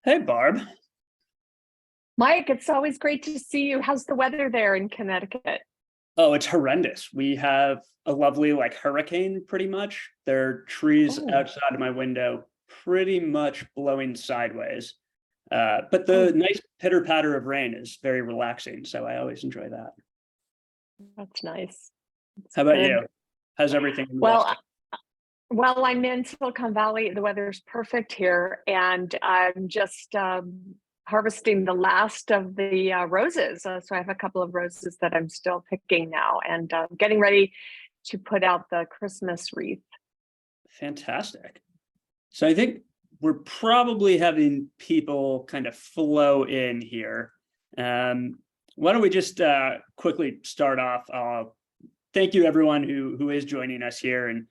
Hey, Barb. Mike, it's always great to see you. How's the weather there in Connecticut? Oh, it's horrendous. We have a lovely hurricane pretty much. There are trees Oh, outside of my window pretty much blowing sideways. But the oh, nice pitter patter of rain is very relaxing. So I always enjoy that. that's nice. It's How about good. you? How's everything in the Well, West? well, I'm in Silicon Valley. The weather's perfect here, and I'm just harvesting the last of the roses. So I have a couple of roses that I'm still picking now, and getting ready to put out the Christmas wreath. Fantastic. So I think we're probably having people kind of flow in here. Um, why don't we just quickly start off? Thank you everyone who is joining us here, and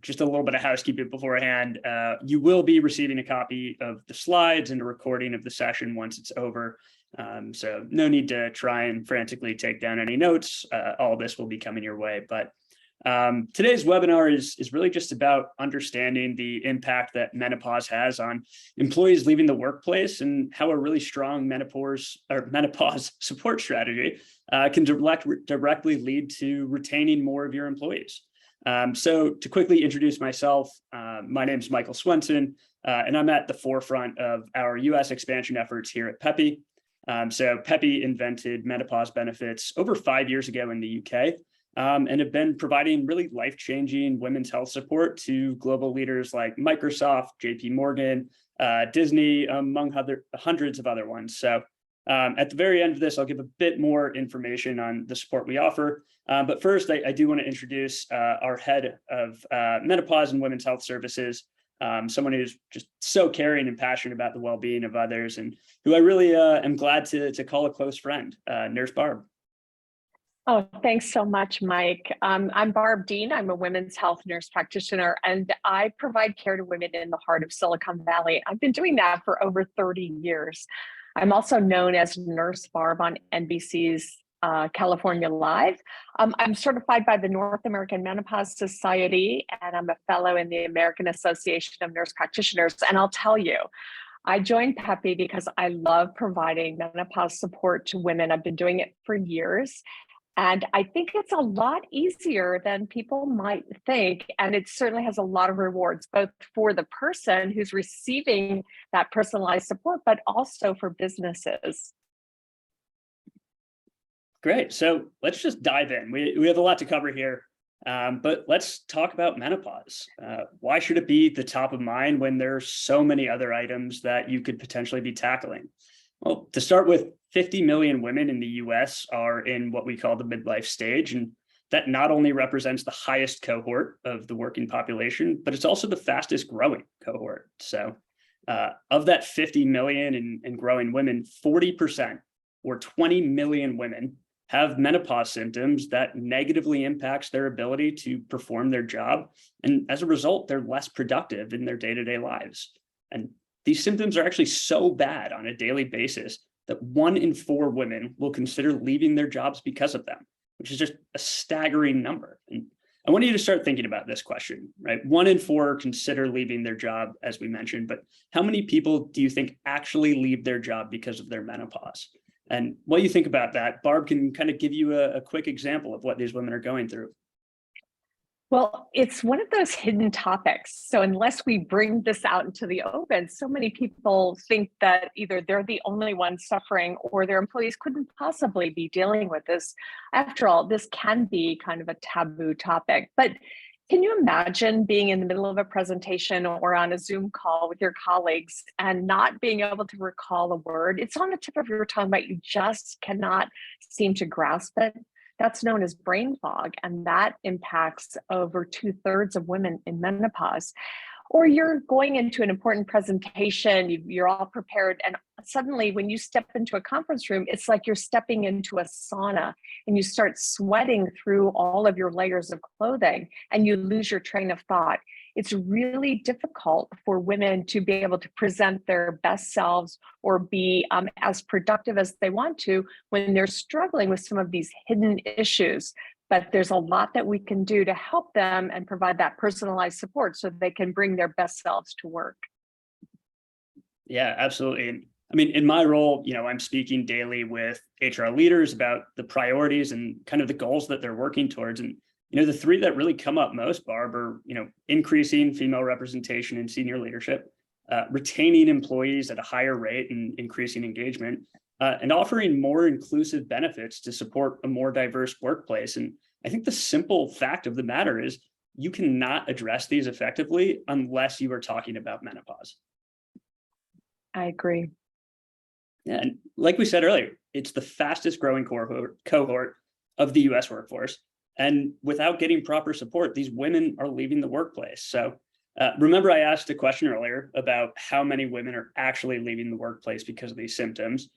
just a little bit of housekeeping beforehand. You will be receiving a copy of the slides and a recording of the session once it's over. So no need to try and frantically take down any notes. All this will be coming your way, but today's webinar is really just about understanding the impact that menopause has on employees leaving the workplace, and how a really strong menopause support strategy can directly lead to retaining more of your employees. So to quickly introduce myself, my name is Michael Swenson, and I'm at the forefront of our US expansion efforts here at Peppy. So Peppy invented menopause benefits over 5 years ago in the UK. And have been providing really life-changing women's health support to global leaders like Microsoft, JP Morgan, Disney, among hundreds of other ones. So at the very end of this, I'll give a bit more information on the support we offer. But first, I do want to introduce our head of menopause and women's health services, someone who's just so caring and passionate about the well-being of others, and who I really am glad to call a close friend, Nurse Barb. Oh, thanks so much, Mike. I'm Barb Dean. I'm a women's health nurse practitioner, and I provide care to women in the heart of Silicon Valley. I've been doing that for over 30 years. I'm also known as Nurse Barb on NBC's California Live. I'm certified by the North American Menopause Society, and I'm a fellow in the American Association of Nurse Practitioners. And I'll tell you, I joined Peppy because I love providing menopause support to women. I've been doing it for years. And I think it's a lot easier than people might think. And it certainly has a lot of rewards, both for the person who's receiving that personalized support, but also for businesses. Great. So let's just dive in. We have a lot to cover here, but let's talk about menopause. Why should it be the top of mind when there's so many other items that you could potentially be tackling? Well, to start with, 50 million women in the US are in what we call the midlife stage. And that not only represents the highest cohort of the working population, but it's also the fastest growing cohort. So of that 50 million and growing women, 40% or 20 million women have menopause symptoms that negatively impacts their ability to perform their job. And as a result, they're less productive in their day-to-day lives. And these symptoms are actually so bad on a daily basis that 1 in 4 women will consider leaving their jobs because of them, which is just a staggering number. And I want you to start thinking about this question, right? 1 in 4 consider leaving their job, as we mentioned, but how many people do you think actually leave their job because of their menopause? And while you think about that, Barb can kind of give you a quick example of what these women are going through. Well, it's one of those hidden topics. So unless we bring this out into the open, so many people think that either they're the only ones suffering or their employees couldn't possibly be dealing with this. After all, this can be kind of a taboo topic. But can you imagine being in the middle of a presentation or on a Zoom call with your colleagues and not being able to recall a word? It's on the tip of your tongue, but you just cannot seem to grasp it. That's known as brain fog, and that impacts over 2/3 of women in menopause. Or you're going into an important presentation, you're all prepared, and suddenly when you step into a conference room, it's like you're stepping into a sauna and you start sweating through all of your layers of clothing and you lose your train of thought. It's really difficult for women to be able to present their best selves or be as productive as they want to when they're struggling with some of these hidden issues. But there's a lot that we can do to help them and provide that personalized support so they can bring their best selves to work. Yeah, absolutely. And I mean, in my role, I'm speaking daily with HR leaders about the priorities and kind of the goals that they're working towards. And, the three that really come up most, Barb, are, increasing female representation in senior leadership, retaining employees at a higher rate and increasing engagement, and offering more inclusive benefits to support a more diverse workplace. And I think the simple fact of the matter is you cannot address these effectively unless you are talking about menopause. I agree. Yeah, and like we said earlier, it's the fastest growing cohort of the US workforce. And without getting proper support, these women are leaving the workplace. So remember, I asked a question earlier about how many women are actually leaving the workplace because of these symptoms.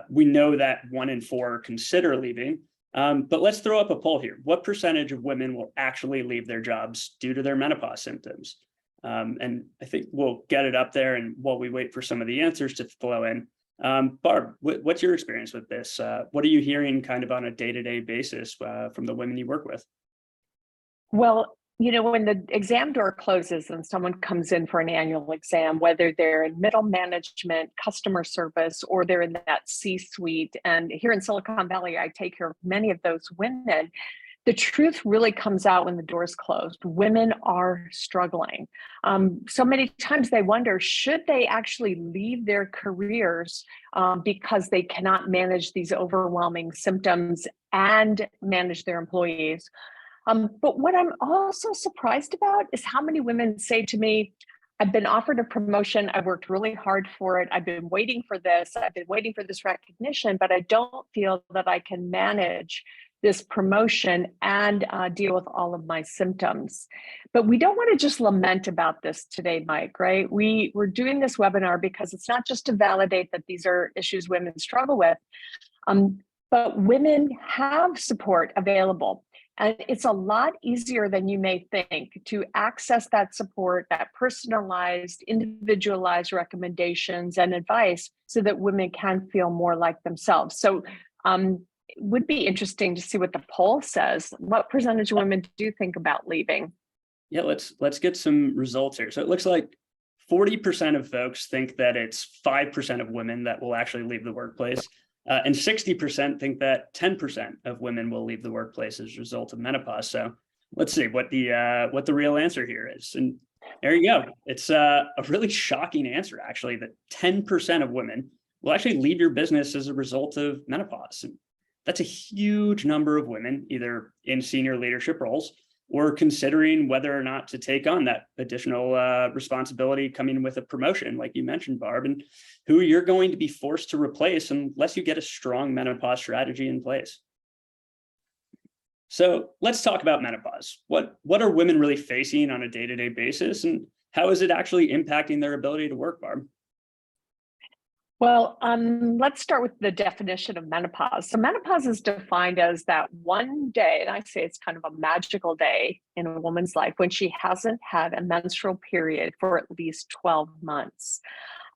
We know that 1 in 4 consider leaving, but let's throw up a poll here. What percentage of women will actually leave their jobs due to their menopause symptoms? And I think we'll get it up there, and while we wait for some of the answers to flow in, Barb, what's your experience with this? What are you hearing kind of on a day-to-day basis from the women you work with? Well, when the exam door closes and someone comes in for an annual exam, whether they're in middle management, customer service, or they're in that C-suite, and here in Silicon Valley, I take care of many of those women. The truth really comes out when the door's closed. Women are struggling. So many times they wonder, should they actually leave their careers because they cannot manage these overwhelming symptoms and manage their employees? But what I'm also surprised about is how many women say to me, I've been offered a promotion. I've worked really hard for it. I've been waiting for this. I've been waiting for this recognition, but I don't feel that I can manage this promotion and deal with all of my symptoms. But we don't want to just lament about this today, Mike, right? We're doing this webinar because it's not just to validate that these are issues women struggle with, but women have support available. And it's a lot easier than you may think to access that support, that personalized, individualized recommendations and advice so that women can feel more like themselves. So it would be interesting to see what the poll says. What percentage of women do think about leaving? Yeah, let's get some results here. So it looks like 40% of folks think that it's 5% of women that will actually leave the workplace. And 60% think that 10% of women will leave the workplace as a result of menopause. So let's see what the real answer here is. And there you go. It's a really shocking answer, actually, that 10% of women will actually leave your business as a result of menopause. And that's a huge number of women, either in senior leadership roles or considering whether or not to take on that additional responsibility coming with a promotion, like you mentioned, Barb, and who you're going to be forced to replace unless you get a strong menopause strategy in place. So let's talk about menopause. What are women really facing on a day-to-day basis, and how is it actually impacting their ability to work, Barb? Well, let's start with the definition of menopause. So menopause is defined as that one day, and I say it's kind of a magical day in a woman's life when she hasn't had a menstrual period for at least 12 months.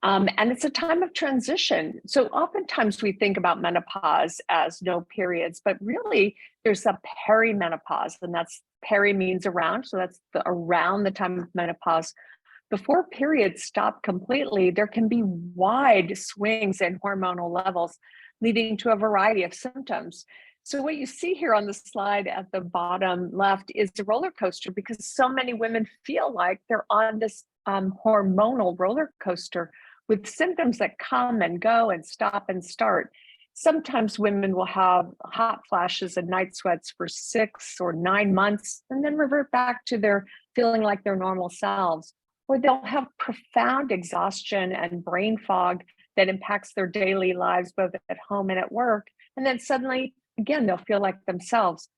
And it's a time of transition. So oftentimes we think about menopause as no periods, but really there's a perimenopause, and that's peri means around. So that's around the time of menopause. Before periods stop completely, there can be wide swings in hormonal levels, leading to a variety of symptoms. So what you see here on the slide at the bottom left is a roller coaster, because so many women feel like they're on this hormonal roller coaster with symptoms that come and go and stop and start. Sometimes women will have hot flashes and night sweats for 6 or 9 months and then revert back to their feeling like their normal selves. Or they'll have profound exhaustion and brain fog that impacts their daily lives, both at home and at work. And then suddenly, again, they'll feel like themselves.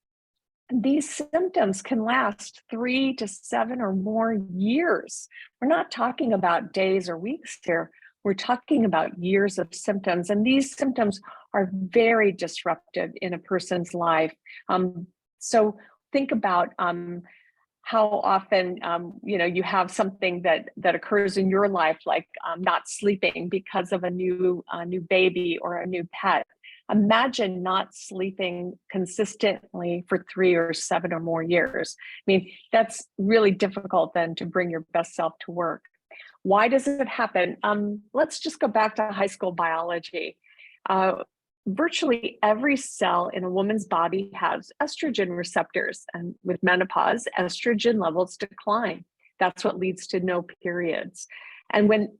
And these symptoms can last 3 to 7 or more years. We're not talking about days or weeks here. We're talking about years of symptoms. And these symptoms are very disruptive in a person's life. So think about how often you have something that occurs in your life, like not sleeping because of a new baby or a new pet. Imagine not sleeping consistently for 3 or 7 or more years. I mean, that's really difficult then to bring your best self to work. Why does it happen? Let's just go back to high school biology. Uh, Virtually every cell in a woman's body has estrogen receptors, and with menopause, estrogen levels decline. That's what leads to no periods. And when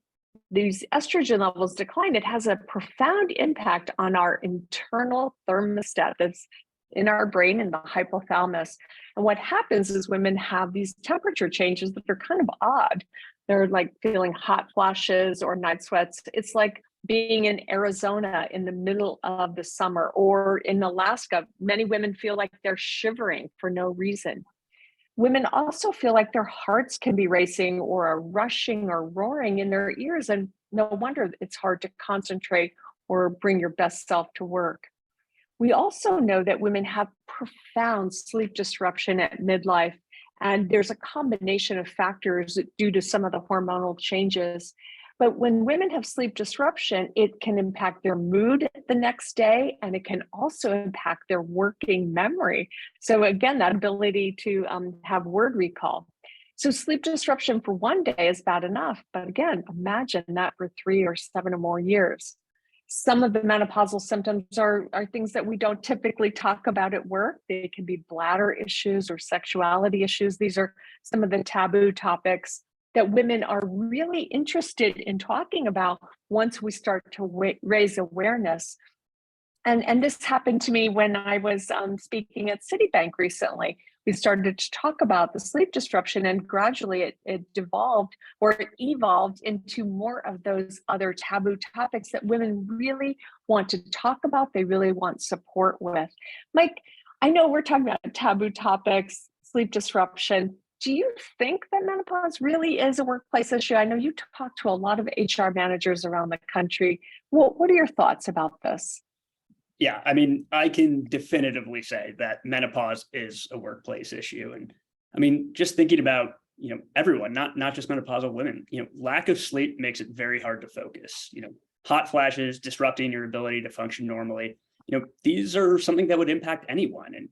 these estrogen levels decline, it has a profound impact on our internal thermostat that's in our brain in the hypothalamus. And what happens is women have these temperature changes that are kind of odd. They're like feeling hot flashes or night sweats. It's like being in Arizona in the middle of the summer, or in Alaska. Many women feel like they're shivering for no reason. Women also feel like their hearts can be racing or are rushing or roaring in their ears, and no wonder it's hard to concentrate or bring your best self to work. We also know that women have profound sleep disruption at midlife, and there's a combination of factors due to some of the hormonal changes. But when women have sleep disruption, it can impact their mood the next day, and it can also impact their working memory. So again, that ability to have word recall. So sleep disruption for one day is bad enough, but again, imagine that for 3 or 7 or more years. Some of the menopausal symptoms are things that we don't typically talk about at work. They can be bladder issues or sexuality issues. These are some of the taboo topics that women are really interested in talking about once we start to raise awareness. And this happened to me when I was speaking at Citibank recently. We started to talk about the sleep disruption, and gradually it devolved, or it evolved into more of those other taboo topics that women really want to talk about, they really want support with. Mike, I know we're talking about taboo topics, sleep disruption. Do you think that menopause really is a workplace issue? I know you talk to a lot of HR managers around the country. What are your thoughts about this? Yeah, I mean, I can definitively say that menopause is a workplace issue. And I mean, just thinking about, everyone, not just menopausal women, lack of sleep makes it very hard to focus. Hot flashes disrupting your ability to function normally. These are something that would impact anyone. And,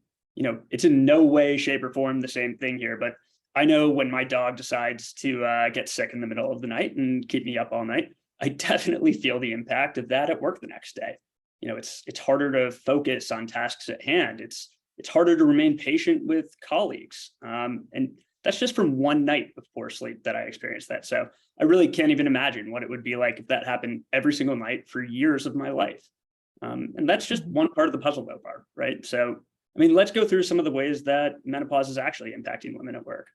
it's in no way, shape, or form the same thing here. But I know when my dog decides to get sick in the middle of the night and keep me up all night, I definitely feel the impact of that at work the next day. It's harder to focus on tasks at hand. It's harder to remain patient with colleagues. And that's just from one night of poor sleep that I experienced that. So I really can't even imagine what it would be like if that happened every single night for years of my life. And that's just one part of the puzzle though, Barb, right? So, I mean, let's go through some of the ways that menopause is actually impacting women at work.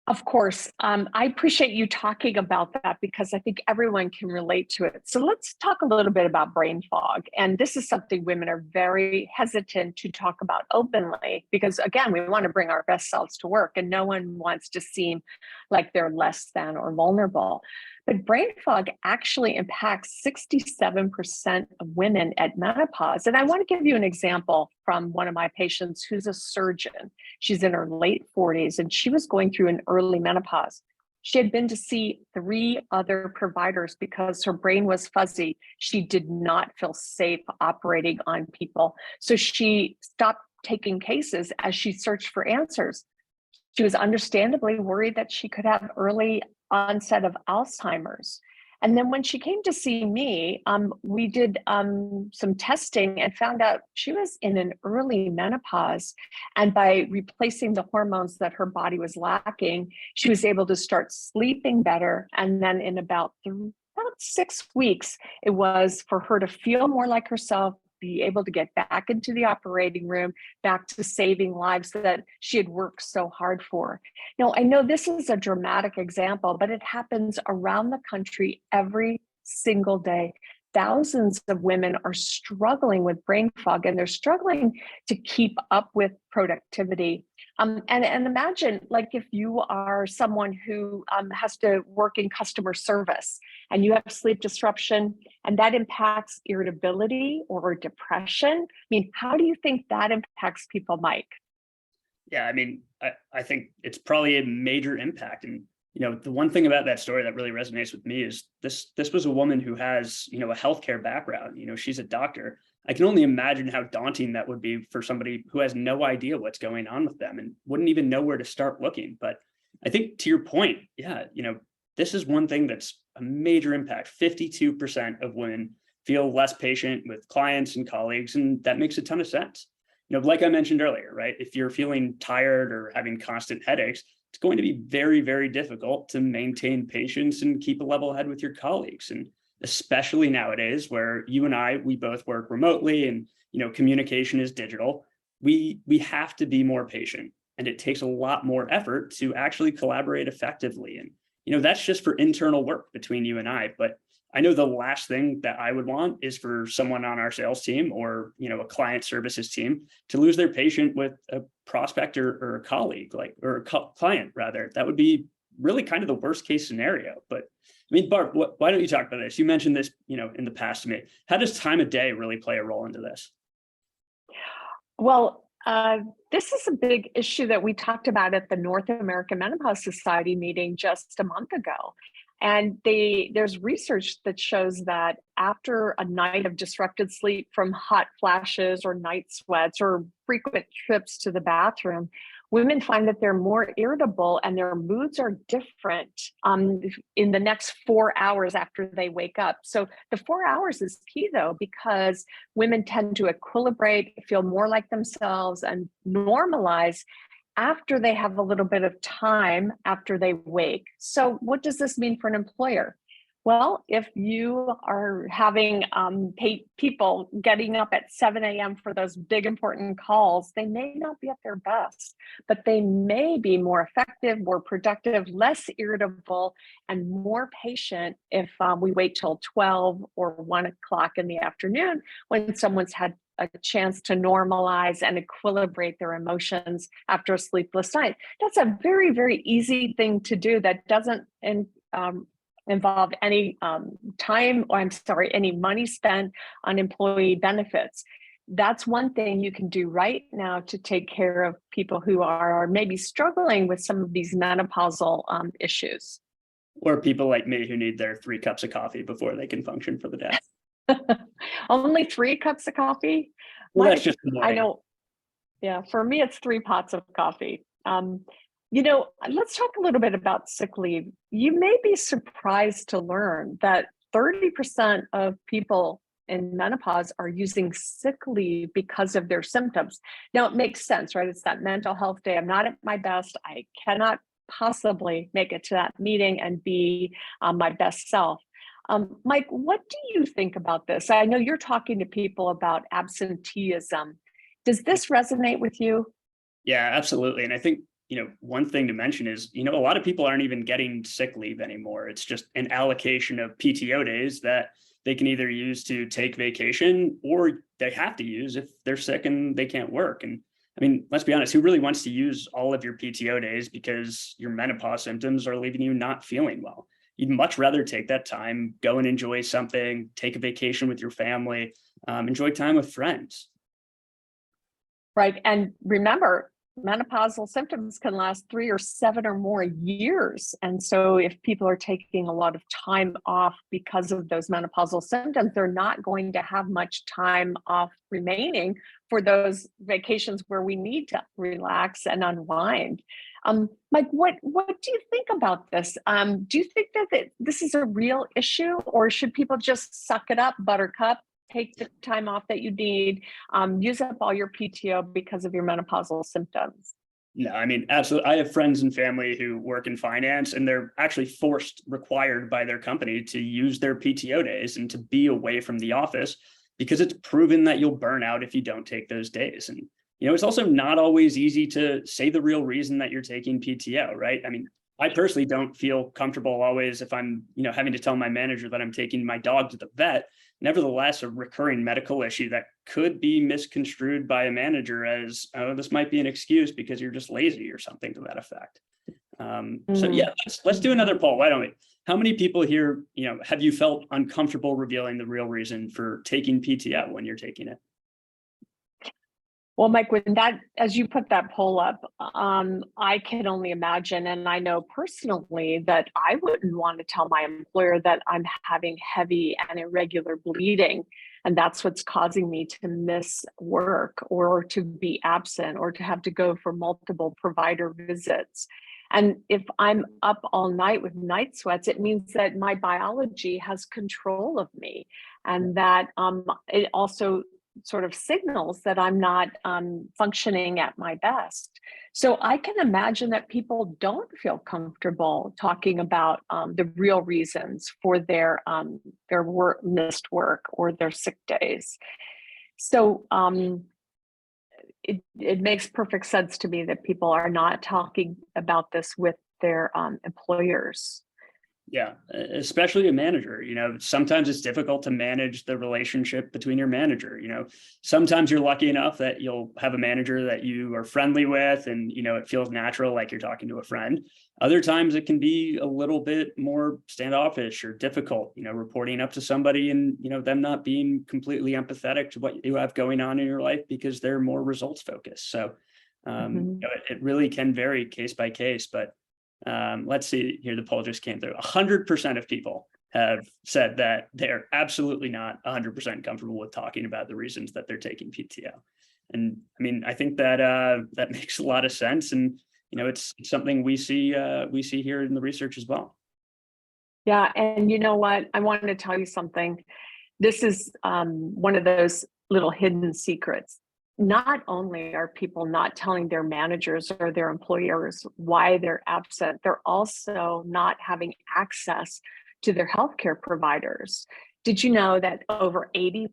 Of course. I appreciate you talking about that because I think everyone can relate to it. So let's talk a little bit about brain fog. And this is something women are very hesitant to talk about openly because, again, we want to bring our best selves to work and no one wants to seem like they're less than or vulnerable. But brain fog actually impacts 67% of women at menopause. And I want to give you an example from one of my patients who's a surgeon. She's in her late 40s and she was going through an early menopause. She had been to see 3 other providers because her brain was fuzzy. She did not feel safe operating on people. So she stopped taking cases as she searched for answers. She was understandably worried that she could have early onset of Alzheimer's. And then when she came to see me, we did some testing and found out she was in an early menopause. And by replacing the hormones that her body was lacking, she was able to start sleeping better. And then in about 6 weeks, it was for her to feel more like herself, be able to get back into the operating room, back to saving lives that she had worked so hard for. Now, I know this is a dramatic example, but it happens around the country every single day. Thousands of women are struggling with brain fog and they're struggling to keep up with productivity. And imagine like if you are someone who has to work in customer service and you have sleep disruption and that impacts irritability or depression. I mean, how do you think that impacts people, Mike? Yeah, I mean, I think it's probably a major impact. And, the one thing about that story that really resonates with me is this was a woman who has, a healthcare background. She's a doctor. I can only imagine how daunting that would be for somebody who has no idea what's going on with them and wouldn't even know where to start looking. But I think to your point, yeah, this is one thing that's a major impact. 52% of women feel less patient with clients and colleagues, and that makes a ton of sense. Like I mentioned earlier, right? If you're feeling tired or having constant headaches, it's going to be very, very difficult to maintain patience and keep a level head with your colleagues. And especially nowadays where you and we both work remotely and, communication is digital, we have to be more patient, and it takes a lot more effort to actually collaborate effectively. And, that's just for internal work between you and but I know the last thing that I would want is for someone on our sales team or, a client services team to lose their patience with a prospect or a colleague, or a client rather. That would be really kind of the worst case scenario. But I mean, Barb, why don't you talk about this? You mentioned this, in the past to me. How does time of day really play a role into this? Well, this is a big issue that we talked about at the North American Menopause Society meeting just a month ago. And there's research that shows that after a night of disrupted sleep from hot flashes or night sweats or frequent trips to the bathroom, women find that they're more irritable and their moods are different in the next 4 hours after they wake up. So the 4 hours is key, though, because women tend to equilibrate, feel more like themselves, and normalize after they have a little bit of time after they wake. So what does this mean for an employer? Well, if you are having people getting up at 7 a.m. for those big important calls, they may not be at their best, but they may be more effective, more productive, less irritable, and more patient if we wait till 12 or 1 o'clock in the afternoon when someone's had a chance to normalize and equilibrate their emotions after a sleepless night. That's a very, very easy thing to do that doesn't involve any any money spent on employee benefits. That's one thing you can do right now to take care of people who are maybe struggling with some of these menopausal issues. Or people like me who need their 3 cups of coffee before they can function for the day. Only 3 cups of coffee? Well, that's just the morning. I know. Yeah, for me, it's 3 pots of coffee. Let's talk a little bit about sick leave. You may be surprised to learn that 30% of people in menopause are using sick leave because of their symptoms. Now, it makes sense, right? It's that mental health day. I'm not at my best. I cannot possibly make it to that meeting and be my best self. Mike, what do you think about this? I know you're talking to people about absenteeism. Does this resonate with you? Yeah, absolutely. And I think, one thing to mention is, a lot of people aren't even getting sick leave anymore. It's just an allocation of PTO days that they can either use to take vacation or they have to use if they're sick and they can't work. And I mean, let's be honest, who really wants to use all of your PTO days because your menopause symptoms are leaving you not feeling well? You'd much rather take that time, go and enjoy something, take a vacation with your family, enjoy time with friends. Right. And remember, menopausal symptoms can last 3 or 7 or more years. And so if people are taking a lot of time off because of those menopausal symptoms, they're not going to have much time off remaining for those vacations where we need to relax and unwind. Mike, what do you think about this? Do you think that this is a real issue, or should people just suck it up, buttercup, take the time off that you need, use up all your PTO because of your menopausal symptoms? No, I mean, absolutely. I have friends and family who work in finance, and they're actually required by their company to use their PTO days and to be away from the office because it's proven that you'll burn out if you don't take those days. And, it's also not always easy to say the real reason that you're taking PTO, right? I mean, I personally don't feel comfortable always if I'm, having to tell my manager that I'm taking my dog to the vet. Nevertheless, a recurring medical issue that could be misconstrued by a manager as, oh, this might be an excuse because you're just lazy or something to that effect. So yeah, let's do another poll. Why don't we? How many people here, have you felt uncomfortable revealing the real reason for taking PTO when you're taking it? Well, Mike, as you put that poll up, I can only imagine, and I know personally that I wouldn't want to tell my employer that I'm having heavy and irregular bleeding, and that's what's causing me to miss work or to be absent or to have to go for multiple provider visits. And if I'm up all night with night sweats, it means that my biology has control of me, and that it also sort of signals that I'm not functioning at my best. So I can imagine that people don't feel comfortable talking about the real reasons for their missed work or their sick days. So it makes perfect sense to me that people are not talking about this with their employers. Yeah, especially a manager. Sometimes it's difficult to manage the relationship between your manager. Sometimes you're lucky enough that you'll have a manager that you are friendly with and, it feels natural, like you're talking to a friend. Other times it can be a little bit more standoffish or difficult, reporting up to somebody and, them not being completely empathetic to what you have going on in your life because they're more results focused. So it really can vary case by case, but let's see here. The poll just came through. 100% of people have said that they're absolutely not 100% comfortable with talking about the reasons that they're taking PTO. And I mean, I think that that makes a lot of sense. And, it's something we see here in the research as well. Yeah. And you know what? I wanted to tell you something. This is one of those little hidden secrets. Not only are people not telling their managers or their employers why they're absent, they're also not having access to their healthcare providers. Did you know that over 80%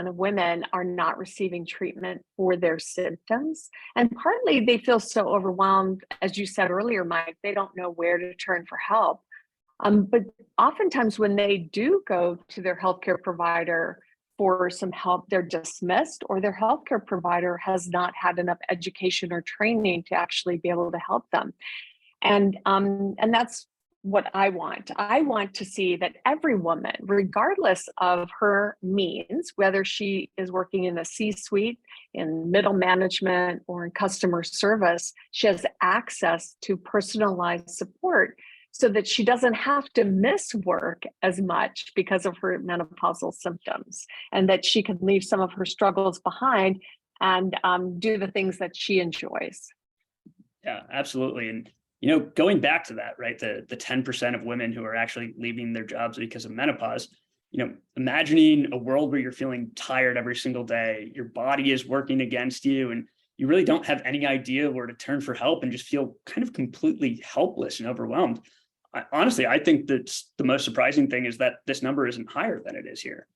of women are not receiving treatment for their symptoms? And partly they feel so overwhelmed, as you said earlier, Mike, they don't know where to turn for help. But oftentimes when they do go to their healthcare provider for some help, they're dismissed, or their healthcare provider has not had enough education or training to actually be able to help them. And that's what I want. I want to see that every woman, regardless of her means, whether she is working in the C-suite, in middle management, or in customer service, she has access to personalized support so that she doesn't have to miss work as much because of her menopausal symptoms, and that she can leave some of her struggles behind and do the things that she enjoys. Yeah, absolutely. And, going back to that, right, the 10% of women who are actually leaving their jobs because of menopause, imagining a world where you're feeling tired every single day, your body is working against you, and you really don't have any idea where to turn for help and just feel kind of completely helpless and overwhelmed. Honestly, I think that's the most surprising thing is that this number isn't higher than it is here.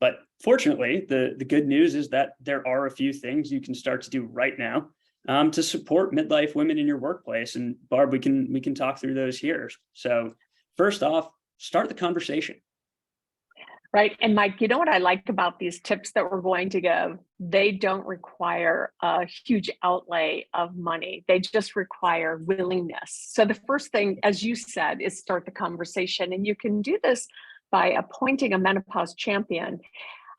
But fortunately, the good news is that there are a few things you can start to do right now to support midlife women in your workplace. And Barb, we can talk through those here. So first off, start the conversation. Right. And Mike, you know what I like about these tips that we're going to give? They don't require a huge outlay of money. They just require willingness. So the first thing, as you said, is start the conversation. And you can do this by appointing a menopause champion.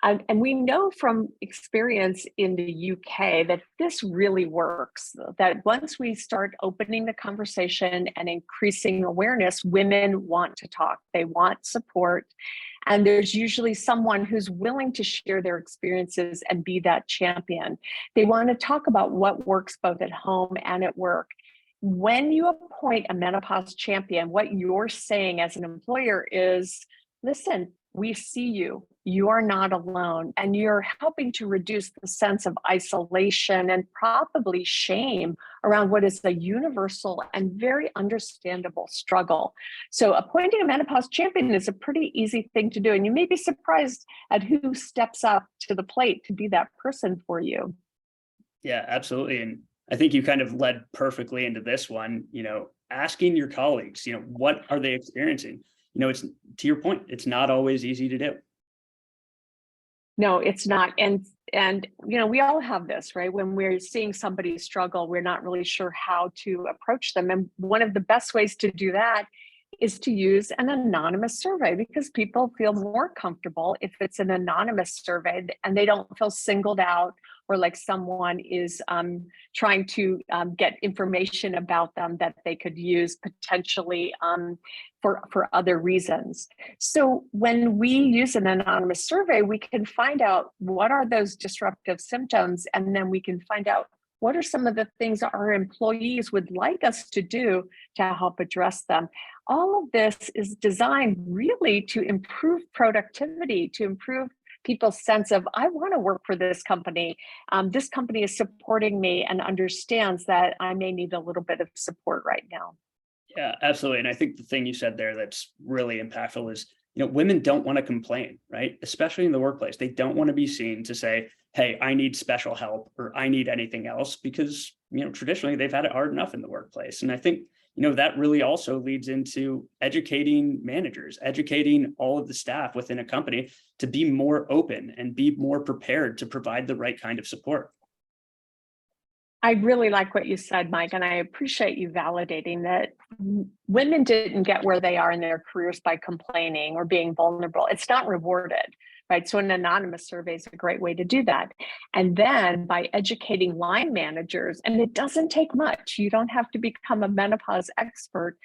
And we know from experience in the UK that this really works, that once we start opening the conversation and increasing awareness, women want to talk, they want support. And there's usually someone who's willing to share their experiences and be that champion. They want to talk about what works both at home and at work. When you appoint a menopause champion, what you're saying as an employer is, listen, we see you. You are not alone. And you're helping to reduce the sense of isolation and probably shame around what is a universal and very understandable struggle. So appointing a menopause champion is a pretty easy thing to do. And you may be surprised at who steps up to the plate to be that person for you. Yeah, absolutely. And I think you kind of led perfectly into this one, asking your colleagues, what are they experiencing? It's, to your point, it's not always easy to do. No, it's not. And we all have this, right? When we're seeing somebody struggle, we're not really sure how to approach them. And one of the best ways to do that is to use an anonymous survey, because people feel more comfortable if it's an anonymous survey and they don't feel singled out or like someone is trying to get information about them that they could use potentially for other reasons. So when we use an anonymous survey, we can find out what are those disruptive symptoms, and then we can find out What are some of the things our employees would like us to do to help address them? All of this is designed really to improve productivity, to improve people's sense of, I want to work for this company. This company is supporting me and understands that I may need a little bit of support right now. Yeah, absolutely. And I think the thing you said there that's really impactful is, women don't want to complain, right? Especially in the workplace. They don't want to be seen to say, hey, I need special help or I need anything else because, traditionally they've had it hard enough in the workplace. And I think, that really also leads into educating managers, educating all of the staff within a company to be more open and be more prepared to provide the right kind of support. I really like what you said, Mike, and I appreciate you validating that women didn't get where they are in their careers by complaining or being vulnerable. It's not rewarded, right? So an anonymous survey is a great way to do that. And then by educating line managers, and it doesn't take much, you don't have to become a menopause expert,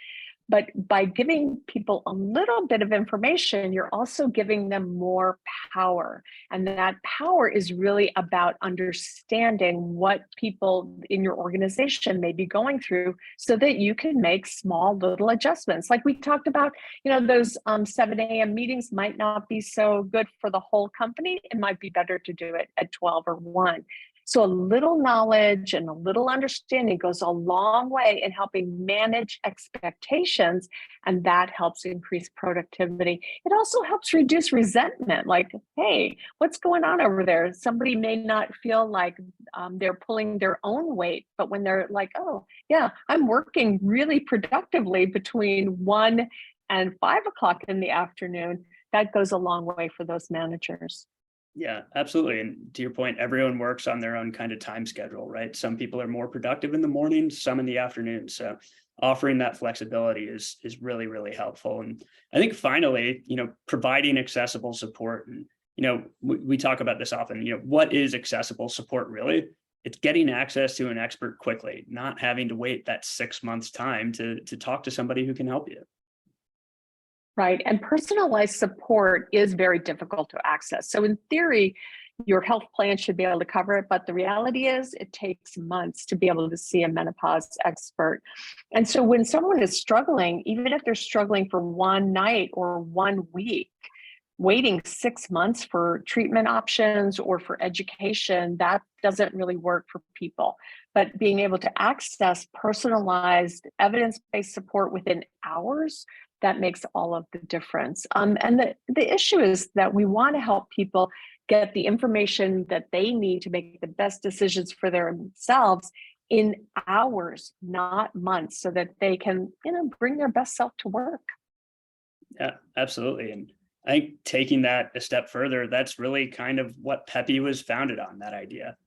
but by giving people a little bit of information, you're also giving them more power. And that power is really about understanding what people in your organization may be going through so that you can make small little adjustments. Like we talked about, those 7 a.m. meetings might not be so good for the whole company. It might be better to do it at 12 or 1. So a little knowledge and a little understanding goes a long way in helping manage expectations, and that helps increase productivity. It also helps reduce resentment. Like, hey, what's going on over there? Somebody may not feel like they're pulling their own weight, but when they're like, oh, yeah, I'm working really productively between 1 and 5 o'clock in the afternoon, that goes a long way for those managers. Yeah, absolutely. And to your point, everyone works on their own kind of time schedule, right? Some people are more productive in the morning, some in the afternoon. So offering that flexibility is really, really helpful. And I think finally, providing accessible support. And, we talk about this often, what is accessible support really? It's getting access to an expert quickly, not having to wait that 6 months time to talk to somebody who can help you. Right. And personalized support is very difficult to access. So in theory, your health plan should be able to cover it, but the reality is it takes months to be able to see a menopause expert. And so when someone is struggling, even if they're struggling for one night or 1 week, waiting 6 months for treatment options or for education, that doesn't really work for people. But being able to access personalized evidence-based support within hours, that makes all of the difference. And the issue is that we want to help people get the information that they need to make the best decisions for themselves in hours, not months, so that they can, bring their best self to work. Yeah, absolutely. And I think taking that a step further, that's really kind of what Peppy was founded on, that idea.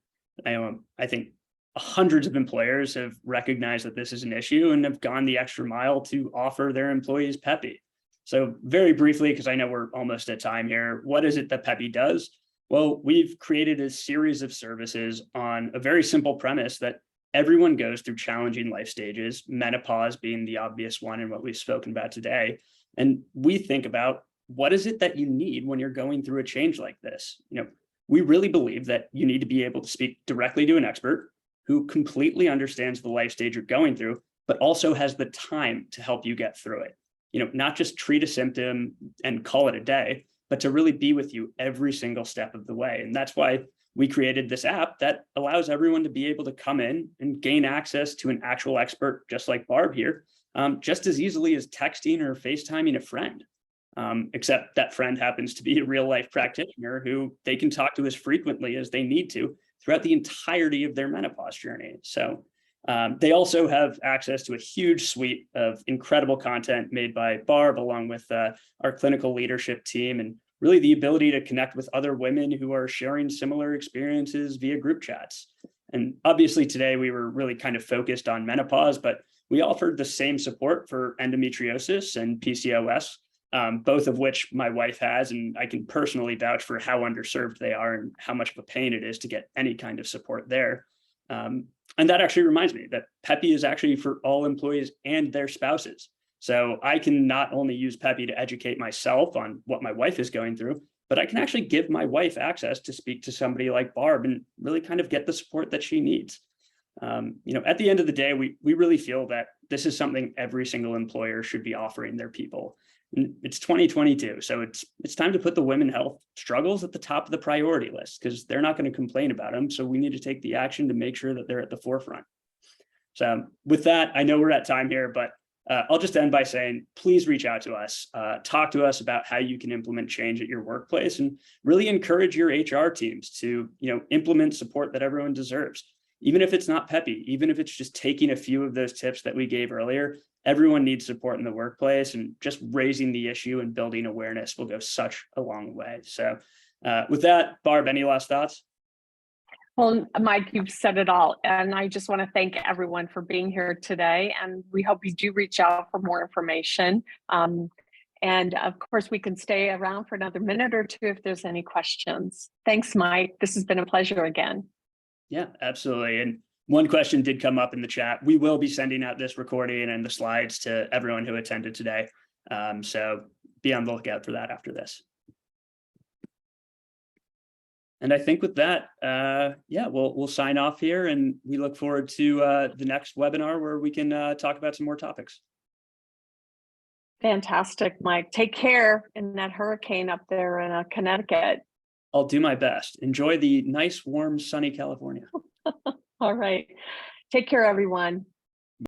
I think hundreds of employers have recognized that this is an issue and have gone the extra mile to offer their employees Peppy. So very briefly, because I know we're almost at time here, what is it that Peppy does? Well, we've created a series of services on a very simple premise that everyone goes through challenging life stages, menopause being the obvious one and what we've spoken about today. And we think about, what is it that you need when you're going through a change like this? We really believe that you need to be able to speak directly to an expert who completely understands the life stage you're going through, but also has the time to help you get through it. Not just treat a symptom and call it a day, but to really be with you every single step of the way. And that's why we created this app that allows everyone to be able to come in and gain access to an actual expert, just like Barb here, just as easily as texting or FaceTiming a friend. Except that friend happens to be a real life practitioner who they can talk to as frequently as they need to throughout the entirety of their menopause journey. So they also have access to a huge suite of incredible content made by Barb, along with our clinical leadership team, and really the ability to connect with other women who are sharing similar experiences via group chats. And obviously today we were really kind of focused on menopause, but we offered the same support for endometriosis and PCOS, both of which my wife has, and I can personally vouch for how underserved they are and how much of a pain it is to get any kind of support there. And that actually reminds me that Peppy is actually for all employees and their spouses. So I can not only use Peppy to educate myself on what my wife is going through, but I can actually give my wife access to speak to somebody like Barb and really kind of get the support that she needs. At the end of the day, we really feel that this is something every single employer should be offering their people. And it's 2022, so it's time to put the women health struggles at the top of the priority list, because they're not going to complain about them. So we need to take the action to make sure that they're at the forefront. So with that, I know we're at time here, but I'll just end by saying, please reach out to us, talk to us about how you can implement change at your workplace, and really encourage your HR teams to, implement support that everyone deserves. Even if it's not peppy, even if it's just taking a few of those tips that we gave earlier, everyone needs support in the workplace, and just raising the issue and building awareness will go such a long way. So with that, Barb, any last thoughts? Well, Mike, you've said it all. And I just want to thank everyone for being here today. And we hope you do reach out for more information. And of course, we can stay around for another minute or two if there's any questions. Thanks, Mike. This has been a pleasure again. Yeah, absolutely. And one question did come up in the chat. We will be sending out this recording and the slides to everyone who attended today. So be on the lookout for that after this. And I think with that, we'll sign off here, and we look forward to the next webinar where we can talk about some more topics. Fantastic, Mike. Take care in that hurricane up there in Connecticut. I'll do my best. Enjoy the nice, warm, sunny California. All right. Take care, everyone.